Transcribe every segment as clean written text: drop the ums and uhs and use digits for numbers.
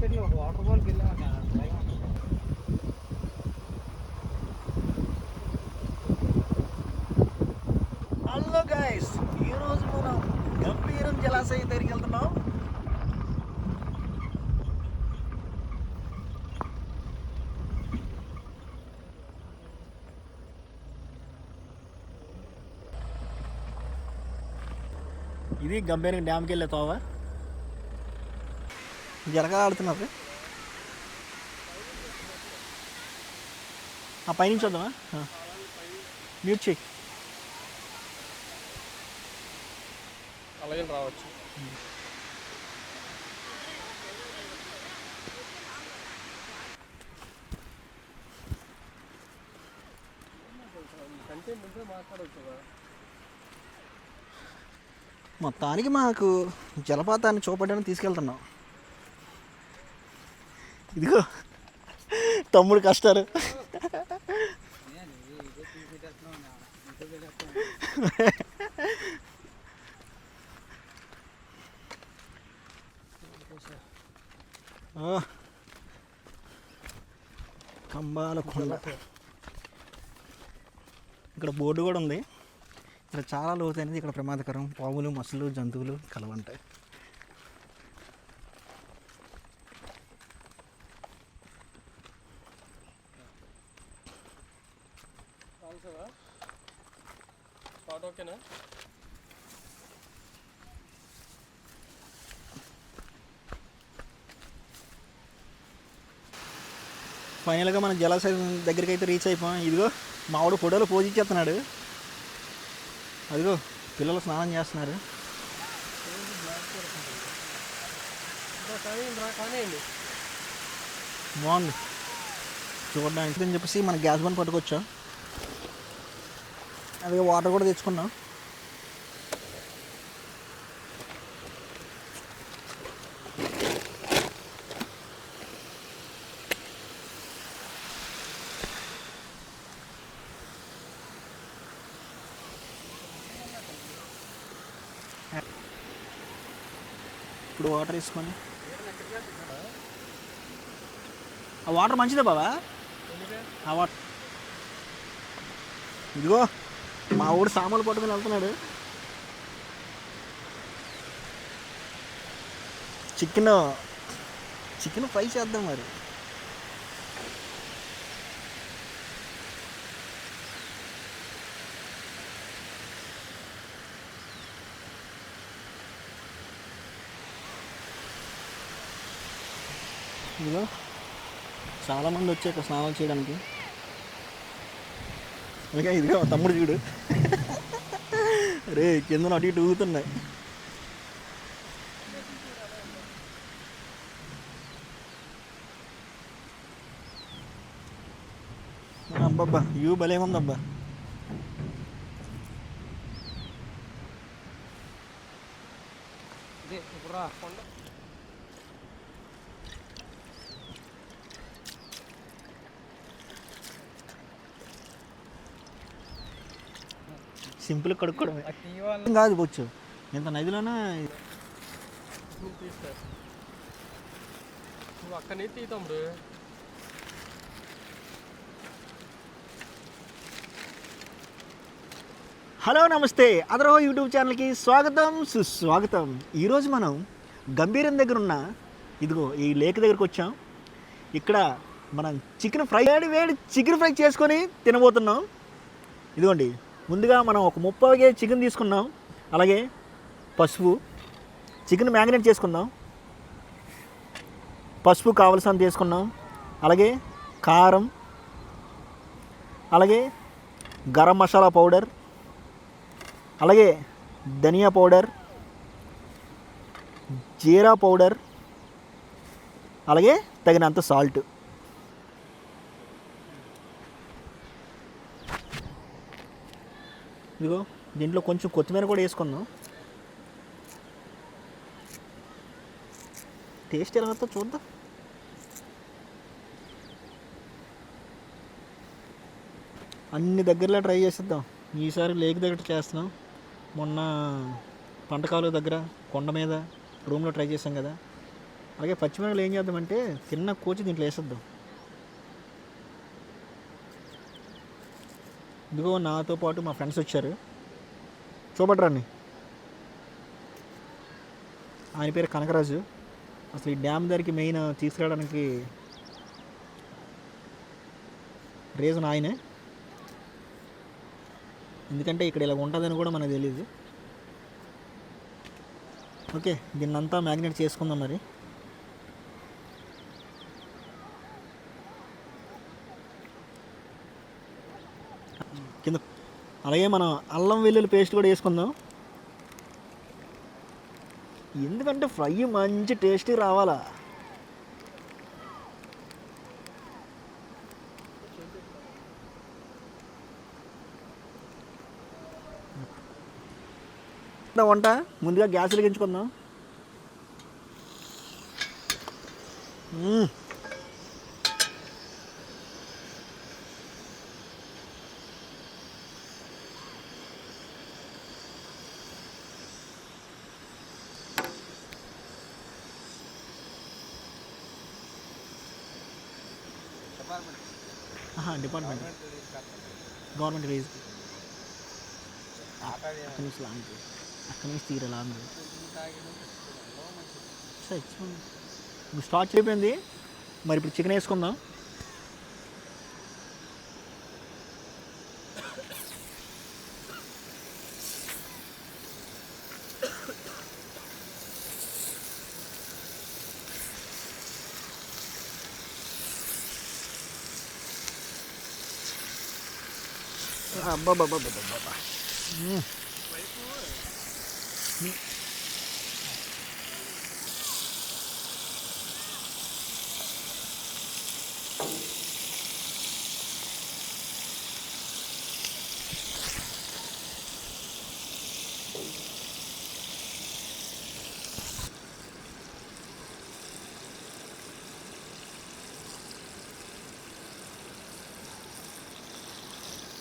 Hello guys, ఈరోజు మనం గంభీరం జలాశయం దగ్గరికి వెళ్తున్నాం. ఇది గంభీరం డ్యామ్కి వెళ్ళే తోవ. జరగా ఆడుతున్నారు. ఆ పైనుంచి వద్దామా? మ్యూట్ చెయ్యి. అలాగే రావచ్చు. కంటే ముందే మాట్లాడవచ్చు. మొత్తానికి మాకు జలపాతాన్ని చూపడానికి తీసుకెళ్తున్నాం. ఇదిగో తమ్ముడు కష్టాలు. కంబాల కొండ. ఇక్కడ బోర్డు కూడా ఉంది. ఇక్కడ చాలా లోతైనది. ఇక్కడ ప్రమాదకరం. పాములు, మసలు, జంతువులు కలవంటాయి. ఓకేనా? ఫైనల్గా మనం జలాశయం దగ్గరికి అయితే రీచ్ అయిపోయాం. ఇదిగో మావాడు ఫోటోలో పోజ్ ఇచ్చేస్తున్నాడు. అదిగో పిల్లలు స్నానం చేస్తున్నారు. బాగుంది చూడడానికి అని చెప్పేసి మన గ్యాస్ బండ్ పట్టుకొచ్చాం. అదిగో వాటర్ కూడా తెచ్చుకున్నాం. ఇప్పుడు వాటర్ వేసుకొని, ఆ వాటర్ మంచిదే బాబా. ఆ వాటర్ ఇదిగో మా ఊడు సామాన్లు పట్టుకుని వెళ్తున్నాడు. చికెన్ ఫ్రై చేద్దాం మరి. ఇదిగో చాలామంది వచ్చి ఇక్కడ స్నానం చేయడానికి. అలాగే ఇదిగో తమ్ముడు చూడు, రే కింద అటు ఇటు ఊగుతున్నాయి. అబ్బబ్బా వ్యూ భలే ఉందబ్బా. సింపుల్ కడుక్కోవడమే కాదు. పోవచ్చు ఇంత నదిలోనే. నువ్వు అక్కడి తీ తమ్ముడు. హలో నమస్తే, అదరో యూట్యూబ్ ఛానల్కి స్వాగతం సుస్వాగతం. ఈరోజు మనం గంభీరం దగ్గర ఉన్న ఇదిగో ఈ లేక్ దగ్గరకు వచ్చాం. ఇక్కడ మనం చికెన్ ఫ్రై వేడి చికెన్ ఫ్రై చేసుకొని తినబోతున్నాం. ఇదిగోండి, ముందుగా మనం ఒక 30 కేజీ చికెన్ తీసుకున్నాం. అలాగే పసుపు, చికెన్ మ్యారినేట్ చేసుకుందాం. పసుపు కావలసినంత తీసుకున్నాం. అలాగే కారం, అలాగే గరం మసాలా పౌడర్, అలాగే ధనియా పౌడర్, జీరా పౌడర్, అలాగే తగినంత సాల్ట్. ఇదిగో దీంట్లో కొంచెం కొత్తిమీర కూడా వేసుకుందాం. టేస్ట్ ఎలా వస్తుందో చూద్దాం. అన్ని దగ్గరలో ట్రై చేసేద్దాం. ఈసారి లేక్ దగ్గర చేస్తున్నాం. మొన్న పంటకాలు దగ్గర కొండ మీద రూమ్లో ట్రై చేసాం కదా, అలాగే పచ్చిమిరపకాయలు ఏం చేద్దామంటే తిన్న కోచి దీంట్లో వేసేద్దాం. ఇదిగో నాతో పాటు మా ఫ్రెండ్స్ వచ్చారు, చూపట్రాన్ని. ఆయన పేరు కనకరాజు. అసలు ఈ డ్యామ్ దగ్గరికి మెయిన్ తీసుకురావడానికి రీజన్ ఆయనే. ఎందుకంటే ఇక్కడ ఇలా ఉంటుందని కూడా మనకు తెలియదు. ఓకే, దీన్నంతా మ్యాగ్నేట్ చేసుకుందాం మరి. కింద అలాగే మనం అల్లం వెల్లుల్లి పేస్ట్ కూడా వేసుకుందాం. ఎందుకంటే ఫ్రై మంచి టేస్టీ రావాలా. వంట ముందుగా గ్యాస్ వెలిగించుకుందాం. డిపార్ట్మెంట్ గవర్నమెంట్ రేజ్ అక్కడి నుంచి లాంగ్, అక్కడి నుంచి తీర లాంగ్. ఇప్పుడు స్టార్ట్ అయిపోయింది. మరి ఇప్పుడు చికెన్ వేసుకుందాం. అబ్బాబ్బాబ్బాబ్బా,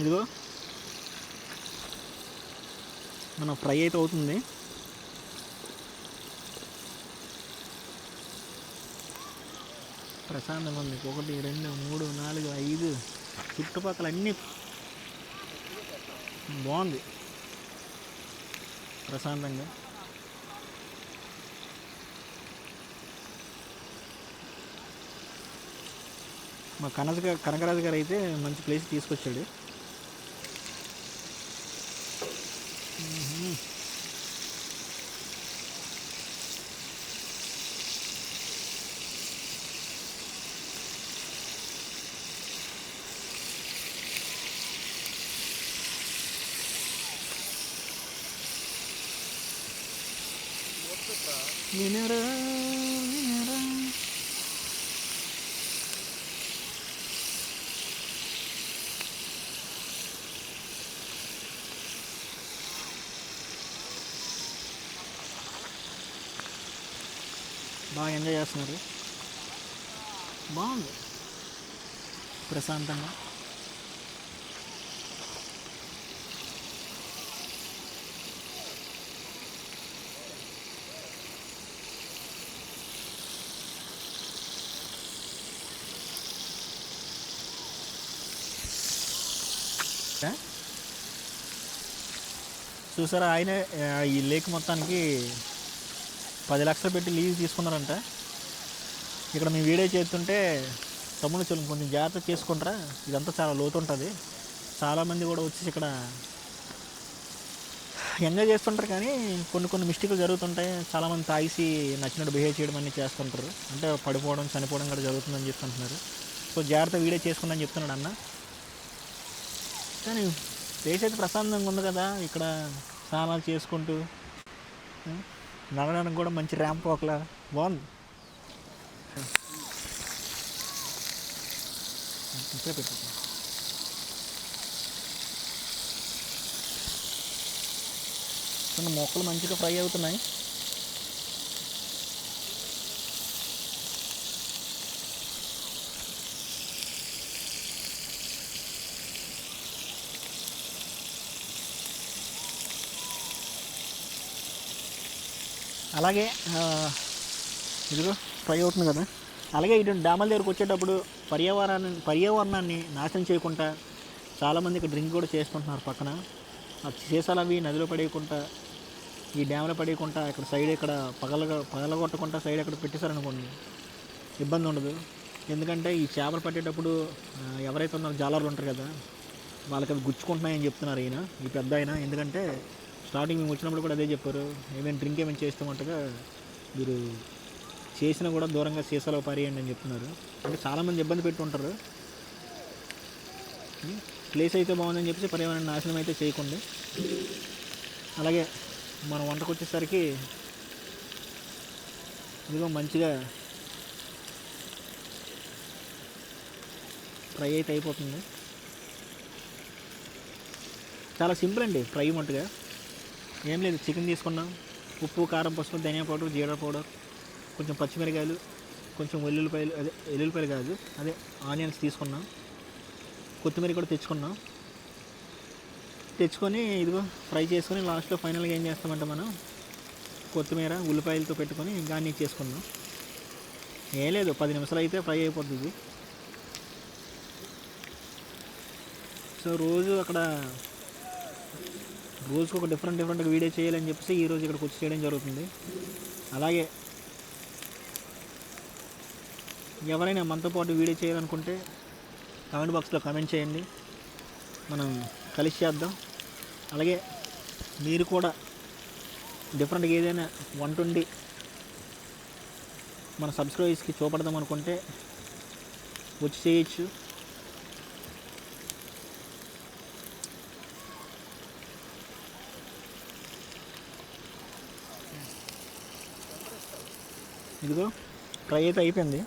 ఇదిగో మన ఫ్రై అయితే అవుతుంది. ప్రశాంతంగా ఉంది. 1 2 3 4 5 చుట్టుపక్కల అన్నీ బాగుంది ప్రశాంతంగా. మా కనకరాజు గారు అయితే మంచి ప్లేస్ తీసుకొచ్చాడు. వినరా వినరా, బాగా ఎంజాయ్ చేస్తున్నారు. బాగుంది ప్రశాంతంగా. చూసారా, ఆయన ఈ లేక్ మొత్తానికి 10 లక్షలు పెట్టి లీజ్ తీసుకున్నారంట. ఇక్కడ మేము వీడియో చేస్తుంటే తమ్ముడు కొంచెం జాగ్రత్త చేసుకుంటారా, ఇదంతా చాలా లోతు ఉంటుంది. చాలామంది కూడా వచ్చి ఇక్కడ ఎంజాయ్ చేస్తుంటారు, కానీ కొన్ని మిస్టేక్లు జరుగుతుంటాయి. చాలామంది తాగిసి నచ్చినట్టు బిహేవ్ చేయడం అన్నీ చేస్తుంటారు. అంటే పడిపోవడం చనిపోవడం కూడా జరుగుతుందని చెప్తుంటున్నారు. సో జాగ్రత్త వీడియో చేసుకుందని చెప్తున్నాడు అన్న. కానీ ప్లేస్ అయితే ప్రశాంతంగా ఉంది కదా. ఇక్కడ స్నానాలు చేసుకుంటూ నడవడానికి కూడా మంచి ర్యాంప్ వాక్లా బాగుంది. ఇక్కడే పెట్టుకుంటాం. మొక్కలు మంచిగా ఫ్రై అవుతున్నాయి. అలాగే ఇదిగో ఫ్రై అవుతుంది కదా. అలాగే ఇటు డ్యాముల దగ్గరకు వచ్చేటప్పుడు పర్యావరణాన్ని నాశనం చేయకుండా చాలామంది ఇక్కడ డ్రింక్ కూడా చేసుకుంటున్నారు. పక్కన ఆ సీసాలు అవి నదిలో పడేయకుండా, ఈ డ్యామ్లో పడేయకుండా ఇక్కడ సైడ్ ఇక్కడ పగలగొట్టకుండా సైడ్ ఎక్కడ పెట్టేశారనుకోండి ఇబ్బంది ఉండదు. ఎందుకంటే ఈ చేపలు పట్టేటప్పుడు ఎవరైతే ఉన్నారో జాలర్లు ఉంటారు కదా, వాళ్ళకి అవి గుచ్చుకుంటున్నాయని చెప్తున్నారు ఈ పెద్ద ఆయన. ఎందుకంటే స్టార్టింగ్ మేము వచ్చినప్పుడు కూడా అదే చెప్పారు, ఏమైనా డ్రింక్ ఏమైనా చేస్తామంటగా మీరు చేసినా కూడా దూరంగా సీసాలో పారేయండి అని చెప్తున్నారు. అంటే చాలామంది ఇబ్బంది పెట్టి ఉంటారు. ప్లేస్ అయితే బాగుందని చెప్పేసి పర్యావరణ నాశనం అయితే చేయకుండా. అలాగే మనం వంటకు వచ్చేసరికి ఇదిగో మంచిగా ఫ్రై అయితే అయిపోతుంది. చాలా సింపుల్ అండి ఫ్రై మట్టుగా. ఏం లేదు, చికెన్ తీసుకున్నాం, ఉప్పు, కారం, పసుపు, ధనియా పౌడర్, జీరా పౌడర్, కొంచెం పచ్చిమిరకాయలు, కొంచెం వెల్లుల్లిపాయలు కాదు అదే ఆనియన్స్ తీసుకున్నాం, కొత్తిమీర కూడా తెచ్చుకొని ఇదిగో ఫ్రై చేసుకొని లాస్ట్లో ఫైనల్గా ఏం చేస్తామంటే మనం కొత్తిమీర ఉల్లిపాయలతో పెట్టుకొని గార్నిష్ చేసుకున్నాం. ఏం లేదు, 10 నిమిషాలు అయితే ఫ్రై అయిపోతుంది. సో రోజుకు ఒక డిఫరెంట్గా వీడియో చేయాలని చెప్పేసి ఈరోజు ఇక్కడికి వచ్చి చేయడం జరుగుతుంది. అలాగే ఎవరైనా మనతో పాటు వీడియో చేయాలనుకుంటే కామెంట్ బాక్స్లో కామెంట్ చేయండి, మనం కలిసి చేద్దాం. అలాగే మీరు కూడా డిఫరెంట్గా ఏదైనా వంట ఉండి మన సబ్స్క్రైబర్స్కి చూపడదాం అనుకుంటే వచ్చి చేయొచ్చు. ఇదిగో ఫ్రై అయితే అయిపోయింది.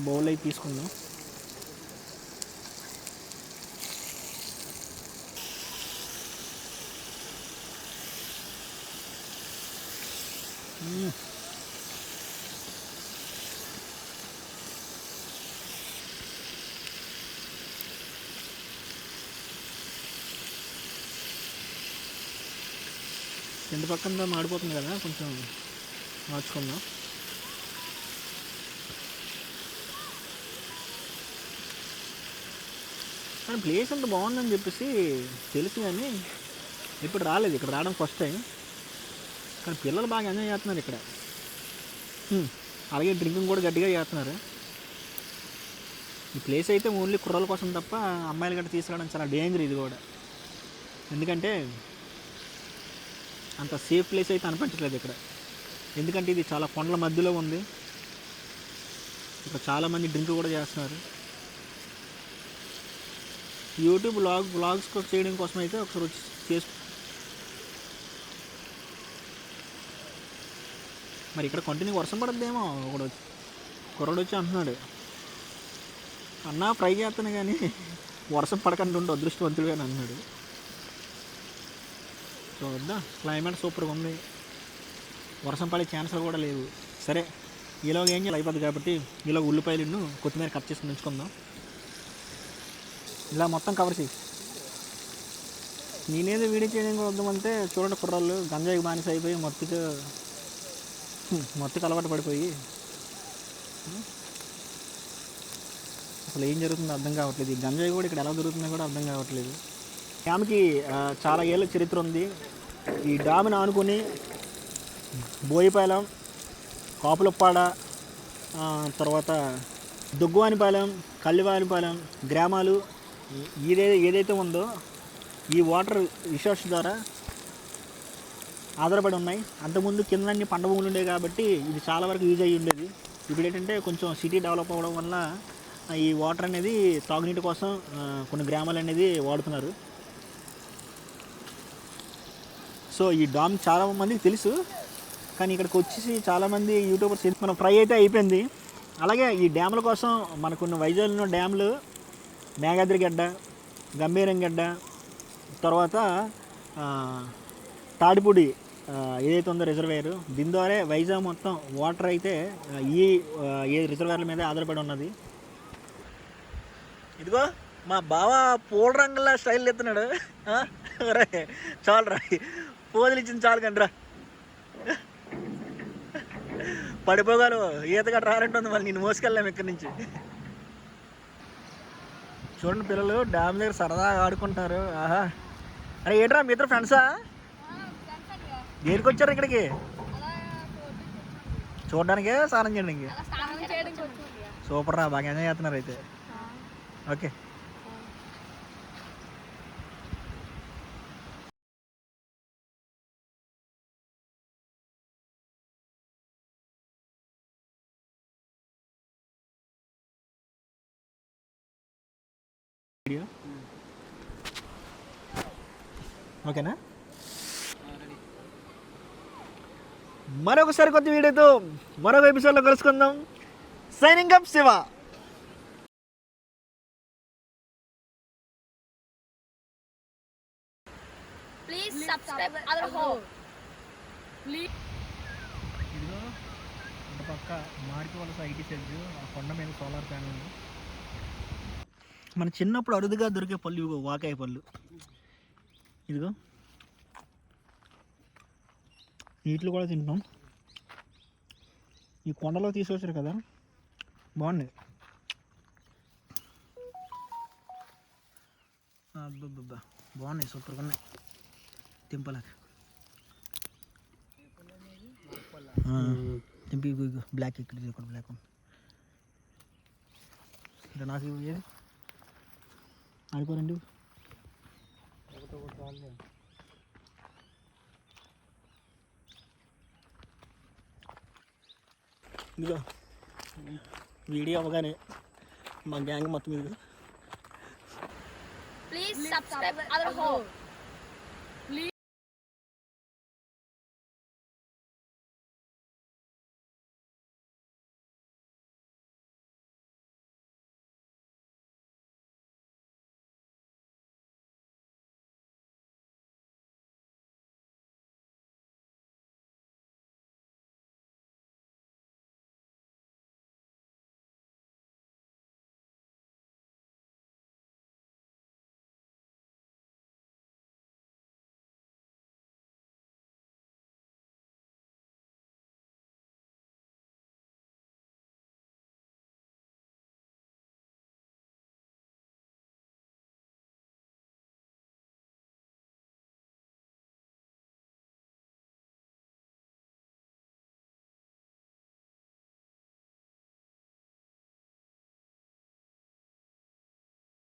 బౌల్ అయితే తీసుకుందాం. రెండు పక్కన మాడిపోతుంది కదా, కొంచెం మార్చుకుందాం. కానీ ప్లేస్ అంత బాగుందని చెప్పేసి తెలుసు, కానీ ఇప్పుడు రాలేదు. ఇక్కడ రావడం ఫస్ట్ టైం. కానీ పిల్లలు బాగా ఎంజాయ్ చేస్తున్నారు ఇక్కడ. అలాగే డ్రింకింగ్ కూడా గట్టిగా చేస్తున్నారు. ఈ ప్లేస్ అయితే ఓన్లీ కుర్రల కోసం తప్ప అమ్మాయిలు గట్రా తీసుకురావడం చాలా డేంజర్ ఇది కూడా. ఎందుకంటే అంత సేఫ్ ప్లేస్ అయితే అనిపించట్లేదు ఇక్కడ. ఎందుకంటే ఇది చాలా కొండల మధ్యలో ఉంది. ఇక్కడ చాలామంది డ్రింక్ కూడా చేస్తున్నారు. యూట్యూబ్ వ్లాగ్స్ చేయడం కోసం అయితే ఒకసారి వచ్చి మరి ఇక్కడ కంటిన్యూ వర్షం పడద్దేమో. కుర్రాడు వచ్చి అంటున్నాడు, అన్నా ఫ్రై చేస్తాను కానీ వర్షం పడకుండా ఉంటే అదృష్టవంతుడుగా అని అన్నాడు. చూద్దాం, క్లైమేట్ సూపర్గా ఉంది, వర్షం పడే ఛాన్సులు కూడా లేవు. సరే, ఈలోగా ఏం చేయాలి అయిపోద్ది కాబట్టి ఈలోగా ఉల్లిపాయలు కొత్తిమీర కట్ చేసుకుని ఉంచుకుందాం. ఇలా మొత్తం కవర్ చేయి. నేనేదో వీడియో చేయడం వద్దామంటే చూడండి, కుర్రాళ్ళు గంజాయికి బానిస అయిపోయి మొత్తం అలవాటు పడిపోయి అసలు ఏం జరుగుతుందో అర్థం కావట్లేదు. ఈ గంజాయి కూడా ఇక్కడ ఎలా దొరుకుతుందో కూడా అర్థం కావట్లేదు. డ్యామ్కి చాలా ఏళ్ళ చరిత్ర ఉంది. ఈ డ్యామ్ని ఆనుకొని బోయిపాలెం, కాపులప్పాడ, తర్వాత దుగ్గువానిపాలెం, కల్లివానిపాలెం గ్రామాలు ఏదైతే ఉందో ఈ వాటర్ రిసోర్స్ ద్వారా ఆధారపడి ఉన్నాయి. అంతకుముందు కిందన్నీ పంట భూములు ఉండేవి కాబట్టి ఇది చాలా వరకు యూజ్ అయ్యి ఉండేది. ఇప్పుడు ఏంటంటే కొంచెం సిటీ డెవలప్ అవ్వడం వల్ల ఈ వాటర్ అనేది తాగునీటి కోసం కొన్ని గ్రామాలు అనేది వాడుతున్నారు. సో ఈ డామ్ చాలా మందికి తెలుసు, కానీ ఇక్కడికి వచ్చేసి చాలామంది యూట్యూబర్స్ మనం ఫ్రై అయితే అయిపోయింది. అలాగే ఈ డ్యాముల కోసం మనకున్న వైజాగ్లో డ్యాములు మేఘాద్రి గడ్డ, గంభీరం గడ్డ, తర్వాత తాడిపూడి ఏదైతే ఉందో రిజర్వేయర్, దీని ద్వారా వైజాగ్ మొత్తం వాటర్ అయితే ఈ రిజర్వేర్ల మీద ఆధారపడి ఉన్నది. ఇదిగో మా బావ పూల రంగుల స్టైల్ ఎత్తున్నాడు. చాలు రా, పోజులు ఇచ్చింది చాలు కండి రా. పడిపోగాను ఈత గట్రా రారంటుంది, మళ్ళీ నేను మోసుకెళ్ళాము ఇక్కడి నుంచి. చూడండి పిల్లలు డ్యామ్ దగ్గర సరదాగా ఆడుకుంటారు. ఆహా, అరే ఏంట్రా మీ ఇద్దరు ఫ్రెండ్సా? దేనికి వచ్చారు ఇక్కడికి? చూడడానికే, స్నానం చేయడానికి? సూపర్ రా, బాగా ఎంజాయ్ చేస్తున్నారు అయితే. ఓకే, వీడియో ఓకేనా? మరొకసారి కొత్త వీడియోతో మరొక ఎపిసోడ్లో కలుసుకుందాం. Signing up Shiva. Please subscribe our home. ఇదిగో ఒక పక్క మాడికి వలస ఐటీ సెల్స్, ఆ కొండ మీద సోలార్ ప్యానల్. మన చిన్నప్పుడు అరుదుగా దొరికే పళ్ళు ఇగో వాకాయ పళ్ళు. ఇదిగో వీటిలో కూడా తింటాం. ఈ కొండలో తీసుకొచ్చారు కదా, బాగుంది. అబ్బబ్బబ్బా, బాగున్నాయి, సూపర్గా ఉన్నాయి. తింపలేక తింపి బ్లాక్ ఇక్కడ ఒకటి బ్లాక్ ఉంది. ఇంకా నాకు ఏది ఆడుకోరండి. ఇదిగో వీడియో అవగానే మా గ్యాంగ్ మొత్తం ఇదిగో Please subscribe our home.